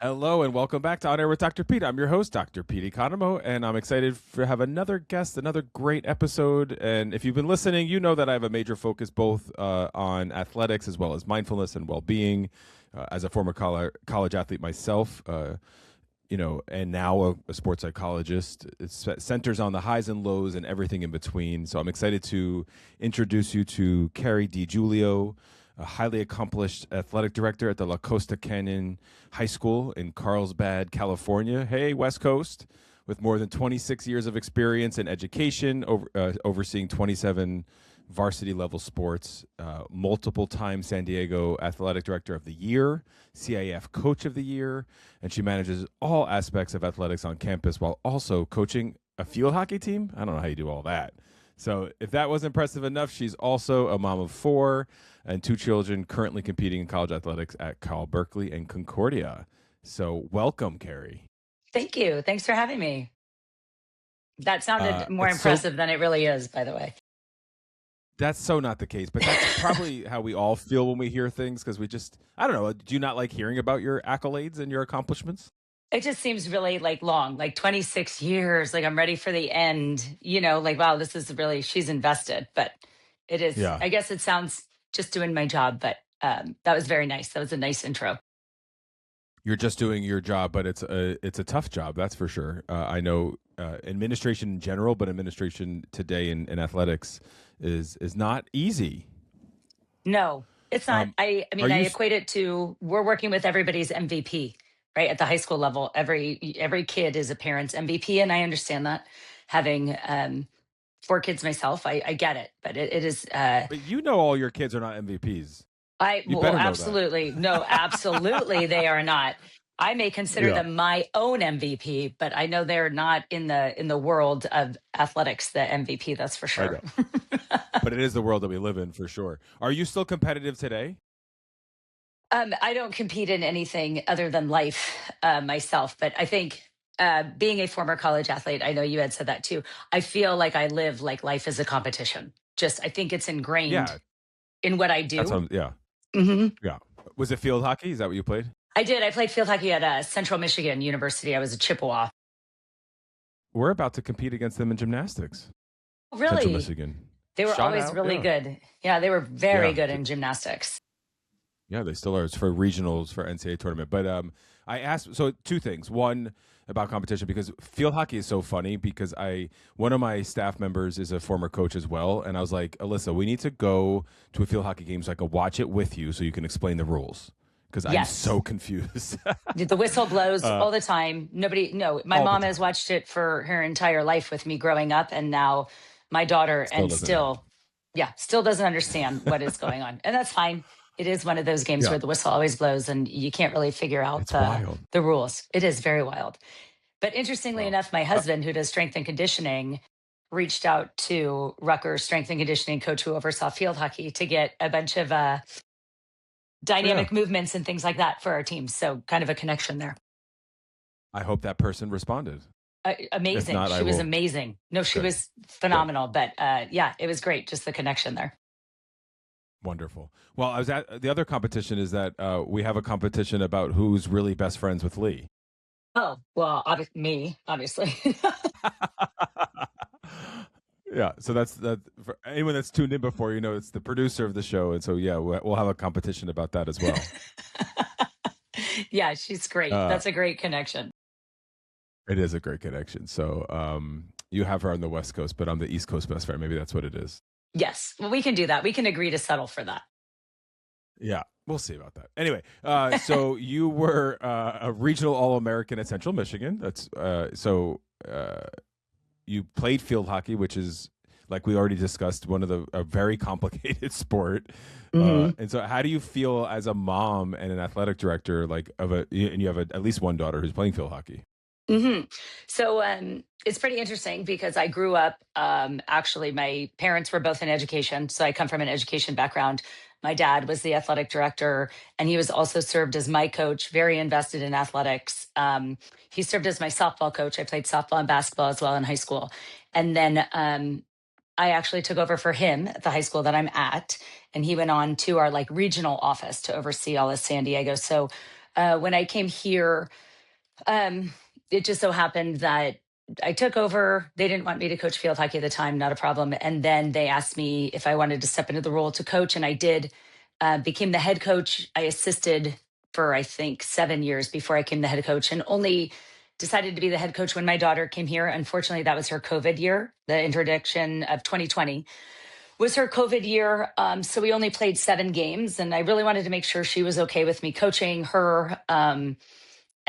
Hello and welcome back to On Air with Dr. Pete. I'm your host, Dr. Pete Economo, and I'm excited to have another guest, another great episode. And if you've been listening, you know that I have a major focus both on athletics as well as mindfulness and well-being. As a former college athlete myself, and now a sports psychologist, it centers on the highs and lows and everything in between. So I'm excited to introduce you to Kari DiGiulio, a highly accomplished athletic director at the Costa Canyon High School in Carlsbad, California. Hey, West Coast, with more than 26 years of experience in education, overseeing 27 varsity-level sports, multiple-time San Diego Athletic Director of the Year, CIF Coach of the Year, and she manages all aspects of athletics on campus while also coaching a field hockey team. I don't know how you do all that. So if that was impressive enough, she's also a mom of 4 and 2 children currently competing in college athletics at Cal Berkeley and Concordia. So welcome, Kari. Thank you. Thanks for having me. That sounded more impressive than it really is, by the way. That's so not the case, but that's probably how we all feel when we hear things, because I don't know, do you not like hearing about your accolades and your accomplishments? It just seems really long, 26 years, I'm ready for the end, wow, this is really, she's invested, but it is, yeah. I guess it sounds just doing my job, but that was very nice. That was a nice intro. You're just doing your job, but it's a tough job, that's for sure. I know administration in general, but administration today in athletics is not easy. No, it's not. I equate it to, we're working with everybody's MVP. Right at the high school level, every kid is a parent's MVP, and I understand that. Having 4 kids myself, I get it, but it is. But all your kids are not MVPs. Absolutely no, absolutely they are not. I may consider them my own MVP, but I know they're not in the world of athletics the MVP. That's for sure. But it is the world that we live in, for sure. Are you still competitive today? I don't compete in anything other than life myself, but I think being a former college athlete, I know you had said that too. I feel like I live like life is a competition. I think it's ingrained in what I do. Yeah. Was it field hockey? Is that what you played? I did. I played field hockey at Central Michigan University. I was a Chippewa. We're about to compete against them in gymnastics. Really? Central Michigan. They were always really good. Yeah, they were very good in gymnastics. Yeah, they still are. It's for regionals for NCAA tournament. But I asked, so 2 things. One, about competition, because field hockey is so funny, because one of my staff members is a former coach as well. And I was like, Alyssa, we need to go to a field hockey game so I can watch it with you so you can explain the rules. Because I'm so confused. The whistle blows all the time. My mom has watched it for her entire life with me growing up. And now my daughter still doesn't understand what is going on. And that's fine. It is one of those games where the whistle always blows and you can't really figure out the rules. It is very wild. But interestingly enough, my husband, who does strength and conditioning, reached out to Rutgers strength and conditioning coach who oversaw field hockey to get a bunch of dynamic movements and things like that for our team. So kind of a connection there. I hope that person responded. Amazing. She was amazing. No, she was phenomenal. But it was great. Just the connection there. Wonderful. Well, I was at the other competition is that we have a competition about who's really best friends with Lee. Oh, well, me, obviously. Yeah. So that's for anyone that's tuned in before, it's the producer of the show. And so, we'll have a competition about that as well. Yeah, she's great. That's a great connection. It is a great connection. So you have her on the West Coast, but I'm the East Coast best friend. Maybe that's what it is. Yes. Well, we can do that. We can agree to settle for that. Yeah, we'll see about that. Anyway, so you were a regional All-American at Central Michigan. That's you played field hockey, which is, like we already discussed, a very complicated sport. Mm-hmm. And so how do you feel as a mom and an athletic director, and you have at least one daughter who's playing field hockey? Mm-hmm. So it's pretty interesting because I grew up, actually, my parents were both in education. So I come from an education background. My dad was the athletic director, and he was also served as my coach, very invested in athletics. He served as my softball coach. I played softball and basketball as well in high school. And then I actually took over for him at the high school that I'm at. And he went on to our regional office to oversee all of San Diego. So When I came here, it just so happened that I took over. They didn't want me to coach field hockey at the time, not a problem. And then they asked me if I wanted to step into the role to coach, and I did. Became the head coach. I assisted for, I think, 7 years before I became the head coach, and only decided to be the head coach when my daughter came here. Unfortunately, that was her COVID year. The introduction of 2020 was her COVID year. So we only played 7 games, and I really wanted to make sure she was okay with me coaching her.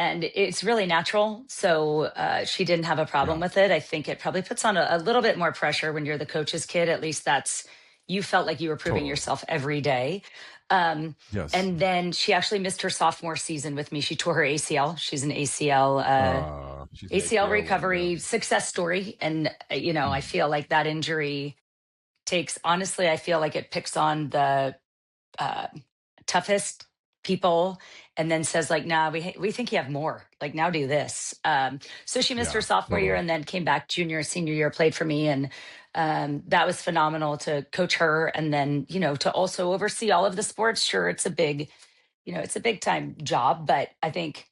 And it's really natural. So she didn't have a problem Yeah. with it. I think it probably puts on a little bit more pressure when you're the coach's kid. At least you felt like you were proving Totally. yourself every day. Um, Yes. and then she actually missed her sophomore season with me. She tore her ACL. She's an She's an ACL ACL one. Yeah. recovery success story. And, I Mhm. feel like that injury honestly, I feel like it picks on the uh, toughest people and then says like, nah, we think you have more, like, now do this. So she missed her Yeah. sophomore year Totally. and then came back junior senior year, played for me. And that was phenomenal to coach her. And then, to also oversee all of the sports. Sure, it's a big time job, but I think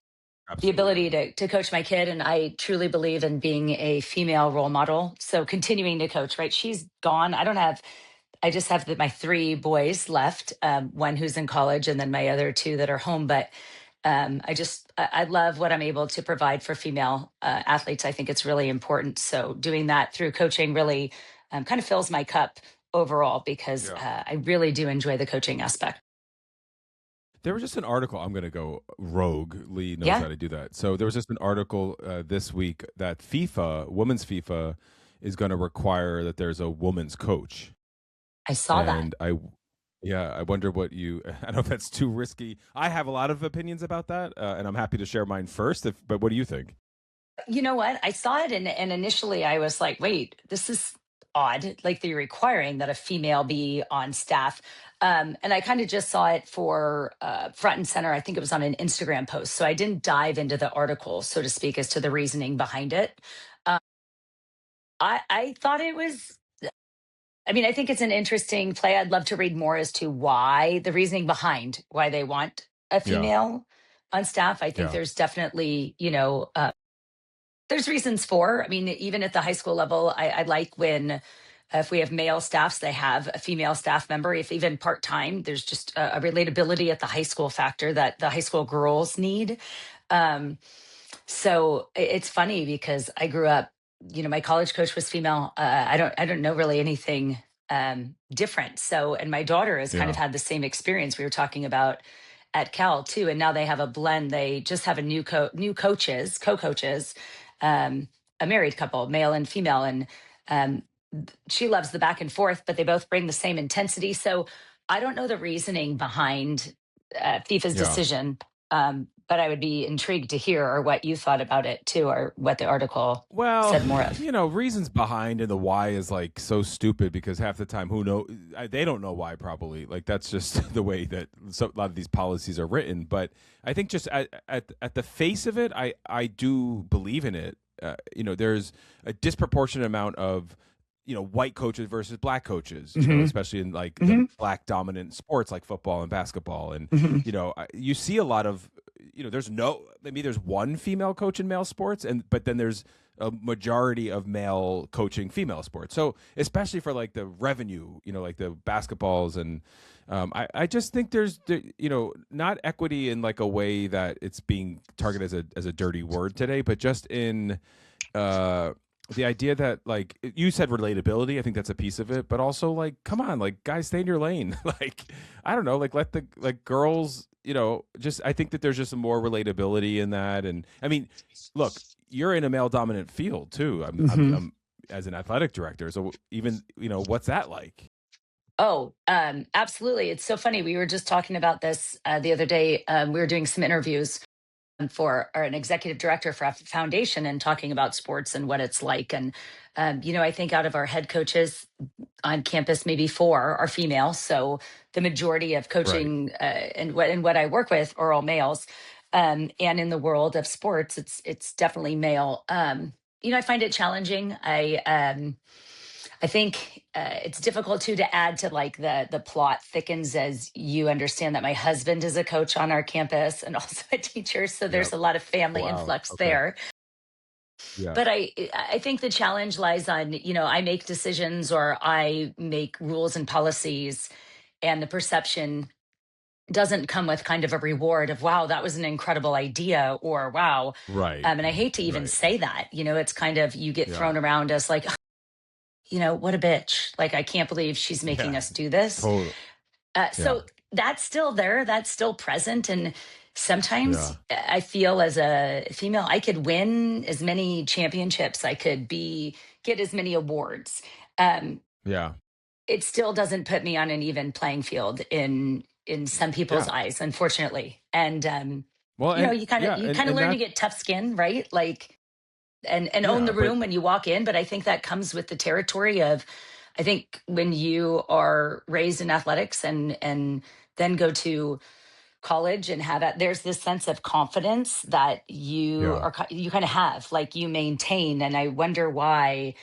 the Absolutely. ability to coach my kid, and I truly believe in being a female role model, so continuing to coach. Right, she's gone. I just have my 3 boys left, one who's in college and then my other 2 that are home. But I love what I'm able to provide for female athletes. I think it's really important, so doing that through coaching really kind of fills my cup overall, because Yeah. I really do enjoy the coaching aspect. There was just an article. I'm going to go rogue. Lee knows Yeah, how to do that. So there was just an article this week that women's FIFA, is going to require that there's a woman's coach. I saw that. And yeah, I wonder what I don't know if that's too risky. I have a lot of opinions about that, and I'm happy to share mine first. But what do you think? You know what? I saw it, and initially I was like, wait, this is odd. Like, they're requiring that a female be on staff. And I kind of just saw it for front and center. I think it was on an Instagram post. So I didn't dive into the article, so to speak, as to the reasoning behind it. Uh, I thought it was, I mean, I think it's an interesting play. I'd love to read more as to why, the reasoning behind why they want a Yeah, female on staff. I think yeah, there's definitely, there's reasons for. I mean, even at the high school level, I like when if we have male staffs, they have a female staff member. If even part time, there's just a relatability at the high school factor that the high school girls need. Um, so it's funny because I grew up, my college coach was female. I don't know really anything different. So, and my daughter has kind yeah, of had the same experience we were talking about at Cal too. And now they have a blend. They just have a new coaches, co-coaches, a married couple, male and female. And um, she loves the back and forth, but they both bring the same intensity. So I don't know the reasoning behind FIFA's yeah. decision, but I would be intrigued to hear or what you thought about it too, or what the article Well, said more of. reasons behind, and the why is like so stupid because half the time, they don't know why. Probably like that's just the way that a lot of these policies are written. But I think just at the face of it, I do believe in it. There's a disproportionate amount of white coaches versus black coaches. Hmm. Especially in like the Hmm. black dominant sports like football and basketball, and Hmm. you see a lot of there's maybe there's one female coach in male sports, but then there's a majority of male coaching female sports. So especially for like the revenue, like the basketballs, and I just think there's not equity in like a way that it's being targeted as a dirty word today, but just in uh the idea that like you said relatability. I think that's a piece of it, but also like come on, like guys, stay in your lane. Like I don't know, like let the like girls, just I think that there's just some more relatability in that. And I mean, look, you're in a male dominant field too. Hmm. I'm as an athletic director, so even what's that like? Oh, absolutely. It's so funny. We were just talking about this the other day. We were doing some interviews for or an executive director for a foundation and talking about sports and what it's like. And, I think out of our head coaches on campus, maybe 4 are female. So the majority of Right. coaching and what I work with are all males. And in the world of sports, it's definitely male. I find it challenging. I think it's difficult too to add to like the plot thickens as you understand that my husband is a coach on our campus and also a teacher, so there's Yep. a lot of family Wow. influx Okay. there. Yeah. But I think the challenge lies on, I make decisions or I make rules and policies, and the perception doesn't come with kind of a reward of wow, that was an incredible idea, or wow. Right. And I hate to even Right. say that, it's kind of you get Yeah. thrown around as like, what a bitch. Like, I can't believe she's making Yeah. us do this. Total. Yeah. So that's still there, that's still present. And sometimes Yeah. I feel as a female, I could win as many championships, I could get as many awards. Um, Yeah. it still doesn't put me on an even playing field in some people's Yeah. eyes, unfortunately. And Well, and you kind of yeah, you kind of and learn to that get tough skin, right? Like, and own yeah, the but room when you walk in. But I think that comes with the territory of, I think when you are raised in athletics and then go to college and have that, there's this sense of confidence that yeah. you kind of have, like, you maintain. And I wonder why,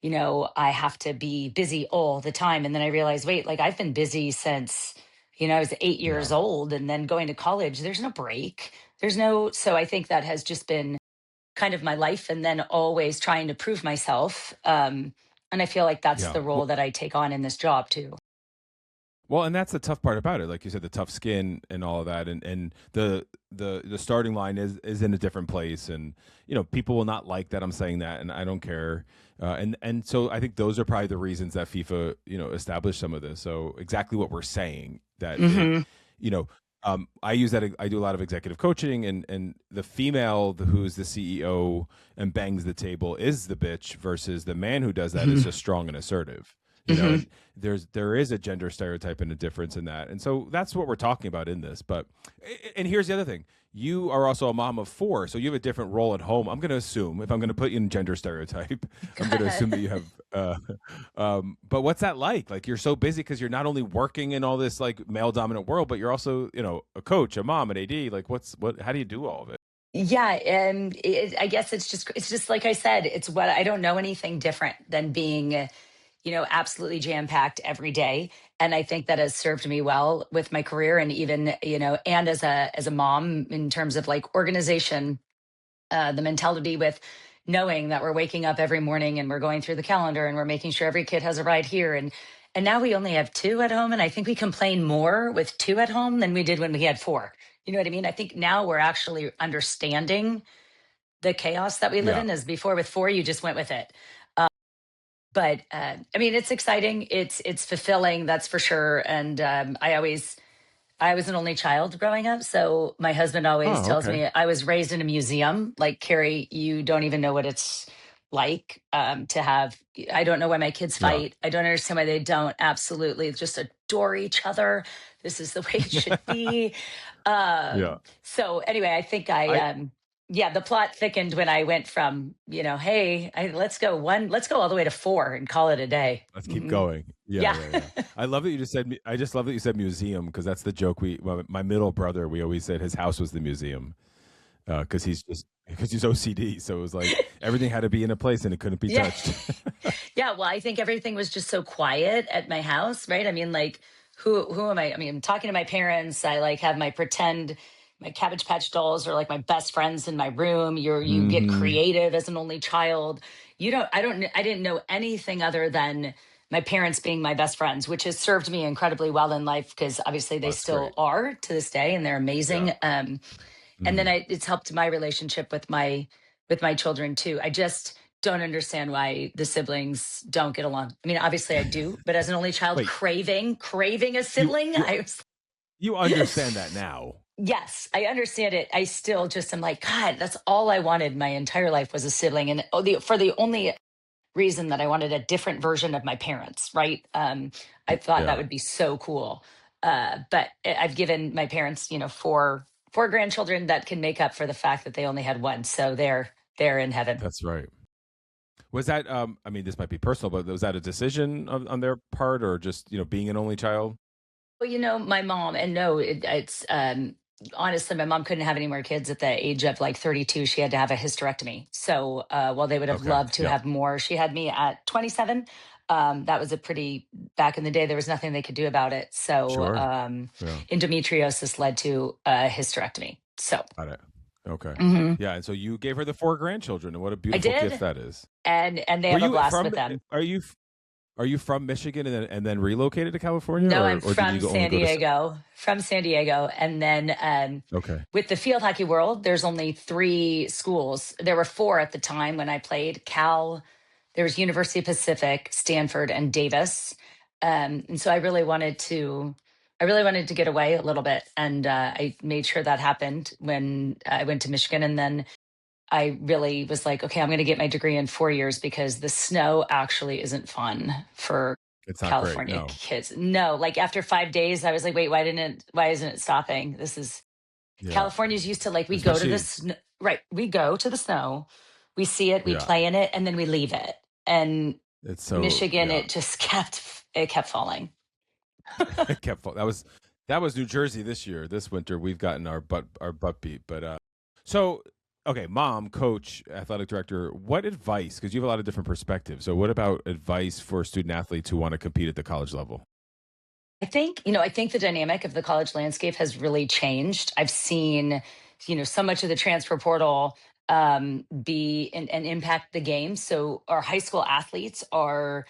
I have to be busy all the time. And then I realize, wait, like, I've been busy since, I was 8 years Yeah. old, and then going to college, there's no break. So I think that has just been kind of my life, and then always trying to prove myself. And I feel like that's Yeah. the role that I take on in this job too. Well, and that's the tough part about it. Like you said, the tough skin and all of that, and the starting line is in a different place, and people will not like that I'm saying that, and I don't care. And so I think those are probably the reasons that FIFA established some of this. So exactly what we're saying, that it Hmm. you know I use that. I do a lot of executive coaching, and the female who's the CEO and bangs the table is the bitch, versus the man who does that is Hmm. just strong and assertive. Hmm. And there is a gender stereotype and a difference in that, and so that's what we're talking about in this. But and here's the other thing: you are also a mom of four, so you have a different role at home. I'm going to assume, if I'm going to put you in gender stereotype, I'm going to assume that you have. But what's that like? Like, you're so busy because you're not only working in all this like male dominant world, but you're also a coach, a mom, an AD. Like, what? How do you do all of it? Yeah, and I guess it's just like I said, it's what I don't know anything different than being, absolutely jam packed every day. And I think that has served me well with my career, and even, and as a mom, in terms of like organization, the mentality with knowing that we're waking up every morning and we're going through the calendar and we're making sure every kid has a ride here. And now we only have two at home, and I think we complain more with two at home than we did when we had four. You know what I mean? I think now we're actually understanding the chaos that we live Yeah, in, as before with four, you just went with it. But I mean, it's exciting, it's fulfilling, that's for sure. And I was an only child growing up. So my husband always oh, tells okay. me I was raised in a museum. Like, Carrie, you don't even know what it's like, to have. I don't know why my kids Yeah. fight. I don't understand why they don't absolutely just adore each other. This is the way it should be. Yeah. So anyway, I think I yeah, the plot thickened when I went from, hey, let's go all the way to four and call it a day. Let's keep Mhm. going. Yeah, Yeah. yeah, yeah. I love that you just said. I just love that you said museum, because that's the joke. My middle brother, we always said his house was the museum, because he's OCD. So it was like everything had to be in a place and it couldn't be Yeah. touched. Yeah, well, I think everything was just so quiet at my house, right? I mean, like, who am I? I mean, I'm talking to my parents. I like have my Cabbage Patch dolls are like my best friends in my room. You get Hmm. creative as an only child. You don't I didn't know anything other than my parents being my best friends, which has served me incredibly well in life, because obviously they That's still great. are to this day, and they're Yeah. amazing. And then Hmm. it's helped my relationship with my children too. I just don't understand why the siblings don't get along. I mean, obviously I do, but as an only child, Wait, craving a you sibling, you I was you understand that now? yes, I understand it. I still just am like, God, that's all I wanted my entire life, was a sibling. And for the only reason that I wanted a different version of my parents, right? I thought that Yeah, would be so cool. But I've given my parents, four grandchildren that can make up for the fact that they only had one. So they're in heaven. that's right. Was that? I mean, this might be personal, but was that a decision on their part, or just being an only child? Well, my mom, and no, it's honestly, my mom couldn't have any more kids at the age of like 32. She had to have a hysterectomy. So while they would have Okay. loved to Yeah. have more, she had me at 27. That was back in the day, there was nothing they could do about it. So Sure. Yeah. endometriosis led to a hysterectomy. So. Got it. Okay. Mhm. Yeah. And so you gave her the 4 grandchildren, and what a I beautiful gift did, that is. and they Were have a you blast from? with them. Are you from Michigan and then relocated to California, No, I'm or did from you only San go to? Diego. From San Diego, and then Okay. with the field hockey world, there's only 3 schools. There were 4 at the time when I played. There was University of Pacific, Stanford, and Davis. And so I really wanted to get away a little bit, and I made sure that happened when I went to Michigan, and then I really was like, okay, I'm going to get my degree in 4 years because the snow actually isn't fun for It's not great. California No. kids. No, like after 5 days, I was like, wait, why isn't it stopping? Yeah. California's used to, like, we go to the Especially. snow, right? We go to the snow, we see it, we Yeah. play in it, and then we leave it. And It's so. Michigan, Yeah. it just kept falling. It kept. That was New Jersey this year. This winter, we've gotten our butt beat. But so okay, mom, coach, athletic director. What advice? Because you have a lot of different perspectives. So what about advice for student athletes who want to compete at the college level? I think the dynamic of the college landscape has really changed. I've seen, so much of the transfer portal be and impact the game. So our high school athletes are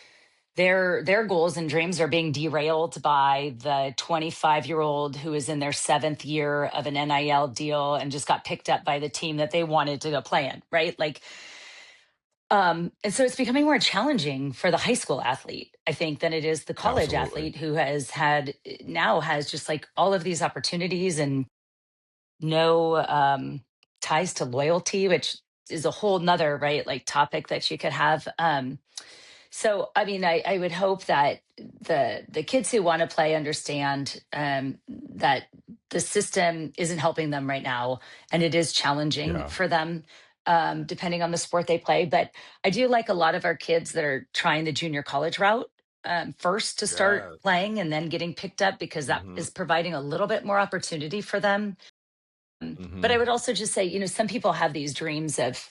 their goals and dreams are being derailed by the 25-year-old who is in their 7th year of an NIL deal and just got picked up by the team that they wanted to go play in, right? Like, and so it's becoming more challenging for the high school athlete, I think, than it is the college Absolutely. athlete who has just like all of these opportunities and no ties to loyalty, which is a whole nother, right, like topic that you could have. So I mean, I would hope that the kids who want to play understand that the system isn't helping them right now, and it is challenging Yeah. for them, depending on the sport they play. But I do like a lot of our kids that are trying the junior college route first to start Yes. playing and then getting picked up because that Mm-hmm. is providing a little bit more opportunity for them. But Mm-hmm. I would also just say, some people have these dreams of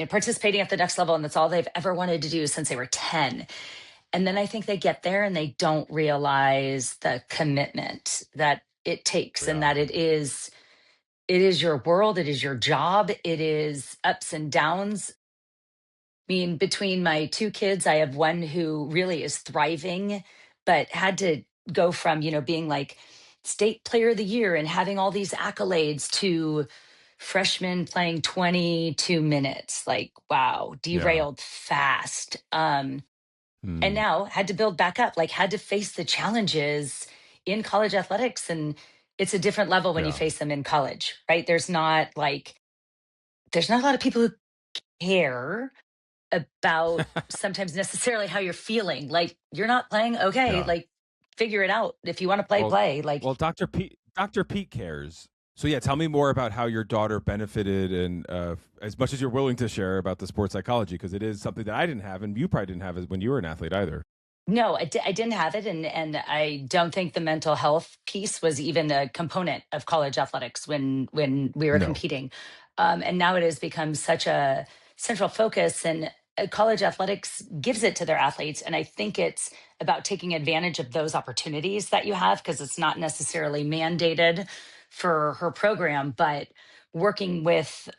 participating at the next level, and that's all they've ever wanted to do since they were 10. And then I think they get there and they don't realize the commitment that it takes, and Yeah. that it is your world, it is your job, it is ups and downs. I mean, between my 2 kids, I have one who really is thriving, but had to go from, being like state player of the year and having all these accolades to freshman playing 22 minutes. Like, wow, Yeah. derailed fast. And Mm. now had to build back up, like had to face the challenges in college athletics. And it's a different level when you Yeah. face them in college, right? There's not a lot of people who care about sometimes necessarily how you're feeling. Like, you're not playing, okay, Yeah. like figure it out. If you want to play, Well, play. Like, Dr. Pete cares. So yeah, tell me more about how your daughter benefited, and as much as you're willing to share about the sports psychology, because it is something that I didn't have, and you probably didn't have it when you were an athlete either. no, I didn't have it, and I don't think the mental health piece was even a component of college athletics when we were No. competing. And now it has become such a central focus, and college athletics gives it to their athletes. And I think it's about taking advantage of those opportunities that you have, because it's not necessarily mandated for her program, but working with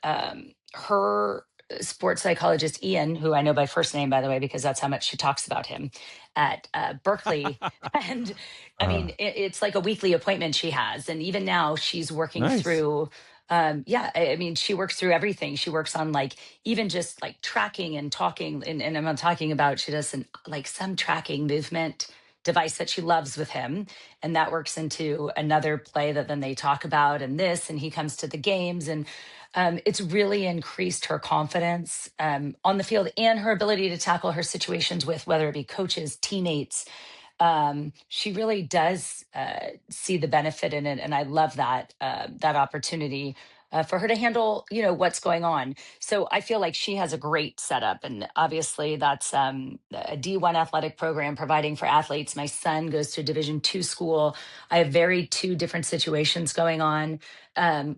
her sports psychologist Ian, who I know by first name, by the way, because that's how much she talks about him at Berkeley. And I uh, mean, it's like a weekly appointment she has. And even now she's working nice. through, yeah, I mean, she works through everything. She works on, like, even just like tracking and talking. And I'm not talking about, she does some tracking movement device that she loves with him. And that works into another play that then they talk about, and this, and he comes to the games. And it's really increased her confidence on the field and her ability to tackle her situations with, whether it be coaches, teammates. She really does see the benefit in it, and I love that opportunity. for her to handle, what's going on. So I feel like she has a great setup. And obviously that's a D1 athletic program providing for athletes. My son goes to a Division II school. I have very two different situations going on,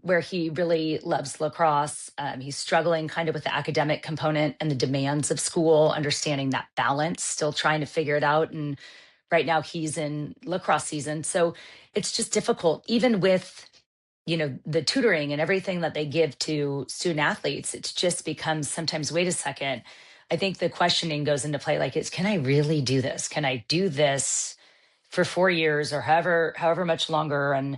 where he really loves lacrosse. He's struggling kind of with the academic component and the demands of school, understanding that balance, still trying to figure it out. And right now he's in lacrosse season. So it's just difficult, even with, the tutoring and everything that they give to student athletes. It's just becomes sometimes, wait a second. I think the questioning goes into play, like, can I really do this? Can I do this for 4 years or however much longer? And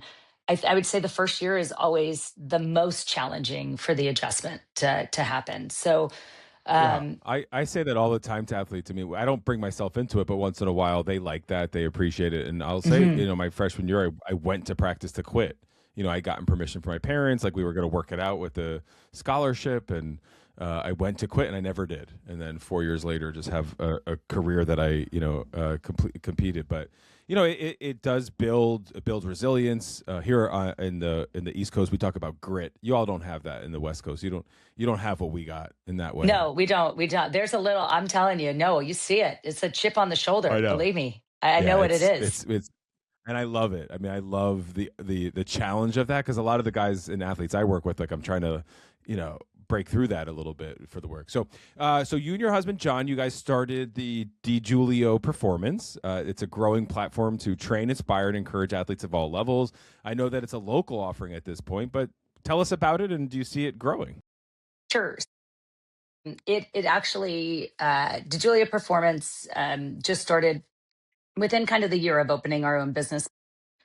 I would say the first year is always the most challenging for the adjustment to happen. So Yeah, um, I say that all the time to athletes. I mean, I don't bring myself into it, but once in a while they like that, they appreciate it. And I'll say, mhm. my freshman year, I went to practice to quit. I gotten permission from my parents, like we were going to work it out with the scholarship, and I went to quit, and I never did. And then 4 years later, just have a career that I, competed. But it does build resilience. Here in the East Coast, we talk about grit. You all don't have that in the West Coast. You don't have what we got in that way. No, we don't. We don't. There's a little, I'm telling you, no, you see it. It's a chip on the I shoulder. know. Believe me. I Yeah, know what it it's is. it's it's and I love it. I mean, I love the challenge of that, because a lot of the guys and athletes I work with, like I'm trying to, break through that a little bit for the work. So you and your husband John, you guys started the DiGiulio Performance. It's a growing platform to train, inspire, and encourage athletes of all levels. I know that it's a local offering at this point, but tell us about it, and do you see it growing? Sure. It actually, DiGiulio Performance just started within kind of the year of opening our own business.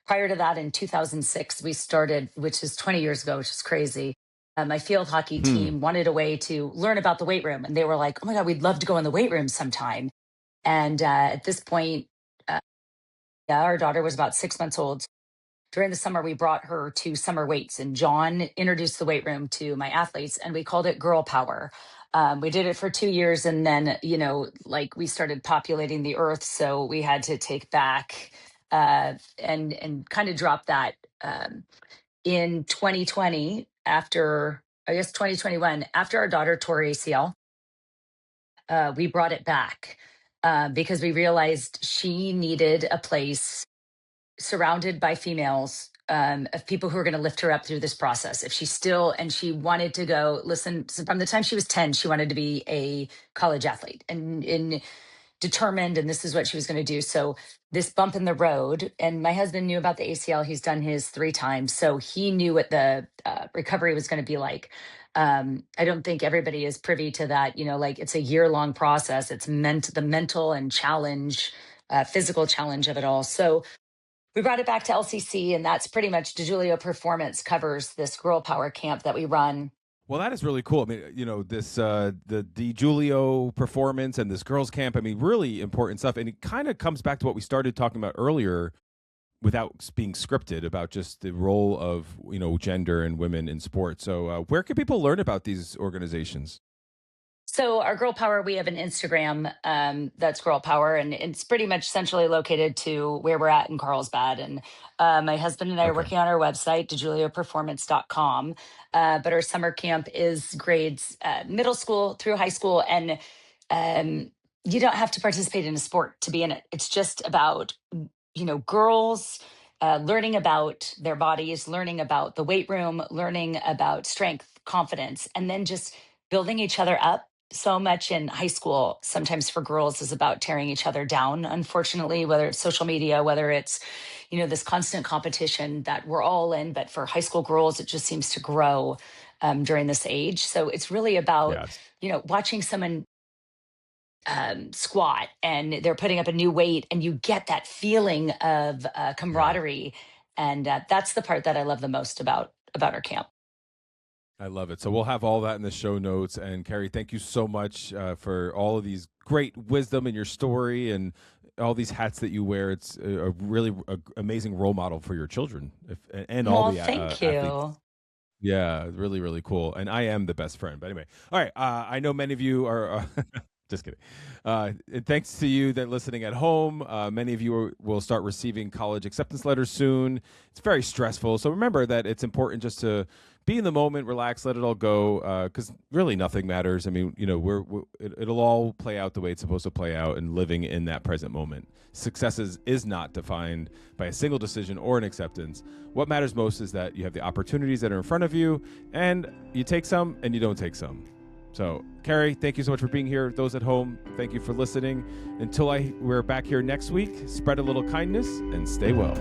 Prior to that, in 2006, we started, which is 20 years ago, which is crazy. My field hockey Hmm. team wanted a way to learn about the weight room. And they were like, oh my God, we'd love to go in the weight room sometime. And at this point, uh, yeah, our daughter was about 6 months old. During the summer, we brought her to summer weights, and John introduced the weight room to my athletes, and we called it Girl Power. We did it for 2 years, and then, like, we started populating the earth, so we had to take back and kind of drop that. In 2020, after, I guess, 2021, after our daughter tore ACL, we brought it back because we realized she needed a place surrounded by females, of people who are going to lift her up through this process. If she still, and she wanted to go, listen, so from the time she was 10, she wanted to be a college athlete, and determined, and this is what she was going to do. So this bump in the road, and my husband knew about the ACL. He's done his 3 times. So he knew what the recovery was going to be like. I don't think everybody is privy to that. Like, it's a year-long process. It's meant the mental and challenge, physical challenge of it all. So we brought it back to LCC, and that's pretty much DiGiulio Performance covers this Girl Power camp that we run. Well, that is really cool. I mean, this the DiGiulio Performance and this girls camp. I mean, really important stuff, and it kind of comes back to what we started talking about earlier, without being scripted, about just the role of gender and women in sports. So, where can people learn about these organizations? So our Girl Power, we have an Instagram, that's Girl Power, and it's pretty much centrally located to where we're at in Carlsbad. And my husband and I are Okay. working on our website, DiGiulioPerformance.com. But our summer camp is grades middle school through high school, and you don't have to participate in a sport to be in it. It's just about, girls learning about their bodies, learning about the weight room, learning about strength, confidence, and then just building each other up. So much in high school, sometimes for girls, is about tearing each other down, unfortunately, whether it's social media, whether it's, this constant competition that we're all in. But for high school girls, it just seems to grow during this age. So it's really about, Yes. watching someone squat and they're putting up a new weight, and you get that feeling of Yeah. camaraderie. And that's the part that I love the most about our camp. I love it. So we'll have all that in the show notes. And Kari, thank you so much for all of these great wisdom in your story and all these hats that you wear. It's a really amazing role model for your children, and all Well, the thank athletes. you. Yeah, really, really cool. And I am the best friend. But anyway, all right. I know many of you are. Just kidding. And thanks to you that listening at home. Many of you will start receiving college acceptance letters soon. It's very stressful. So remember that it's important just to be in the moment, relax, let it all go, because really nothing matters. I mean, it'll all play out the way it's supposed to play out, and living in that present moment. Success is not defined by a single decision or an acceptance. What matters most is that you have the opportunities that are in front of you, and you take some and you don't take some. So, Kari, thank you so much for being here. Those at home, thank you for listening. Until we're back here next week, spread a little kindness and stay well.